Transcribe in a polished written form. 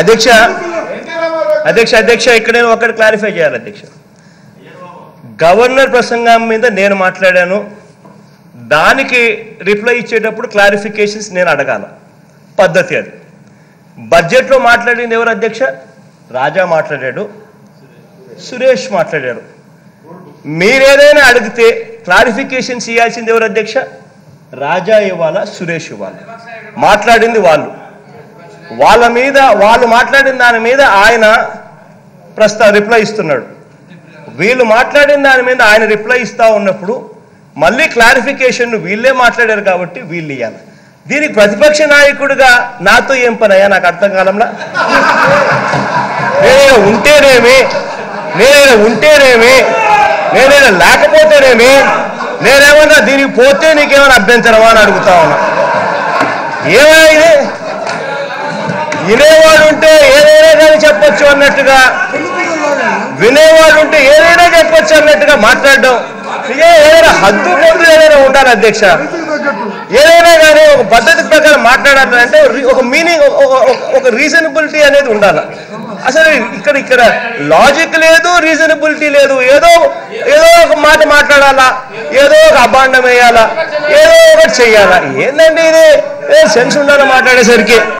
అధ్యక్ష అధ్యక్ష అధ్యక్ష ఇక్కడ నేను ఒకటి క్లారిఫై చేయాలి అధ్యక్ష. గవర్నర్ ప్రసంగం మీద నేను మాట్లాడాను, దానికి రిప్లై ఇచ్చేటప్పుడు క్లారిఫికేషన్స్ నేను అడగాల, పద్ధతి అది. బడ్జెట్లో మాట్లాడింది ఎవరు అధ్యక్ష? రాజా మాట్లాడాడు, సురేష్ మాట్లాడాడు. మీరేదైనా అడిగితే క్లారిఫికేషన్స్ ఇవ్వాల్సింది ఎవరు అధ్యక్ష? రాజా ఇవ్వాలా, సురేష్ ఇవ్వాలి. మాట్లాడింది వాళ్ళు, వాళ్ళ మీద వాళ్ళు మాట్లాడిన దాని మీద ఆయన రిప్లై ఇస్తున్నాడు. వీళ్ళు మాట్లాడిన దాని మీద ఆయన రిప్లై ఇస్తా ఉన్నప్పుడు మళ్ళీ క్లారిఫికేషన్ వీళ్ళే మాట్లాడారు కాబట్టి వీళ్ళు ఇవ్వాలి. దీనికి ప్రతిపక్ష నాయకుడిగా నాతో ఏం పని అయ్యా? నాకు అర్థం కాలంలా. నేనైనా ఉంటేనేమి, నేనైనా లేకపోతేనేమి, నేనేమన్నా దీనికి పోతే నీకేమైనా అభ్యంతరమా అని అడుగుతా ఉన్నా. ఏమైనా ఇది వినేవాడు ఉంటే ఏదైనా కానీ చెప్పొచ్చు అన్నట్టుగా, వినేవాడు ఉంటే ఏదైనా చెప్పొచ్చు అన్నట్టుగా మాట్లాడడం ఏదైనా హద్దు పొద్దు ఏదైనా ఉండాలి అధ్యక్ష. ఏదైనా కానీ ఒక పద్ధతి ప్రకారం మాట్లాడాలంటే ఒక మీనింగ్, ఒక రీజనబిలిటీ అనేది ఉండాలి. అసలు ఇక్కడ లాజిక్ లేదు, రీజనబిలిటీ లేదు. ఏదో ఒక మాట మాట్లాడాలా, ఏదో ఒక అభాండం వేయాలా, ఏదో ఒకటి చెయ్యాలా. ఏంటంటే ఇది సెన్స్ ఉండాలి మాట్లాడేసరికి.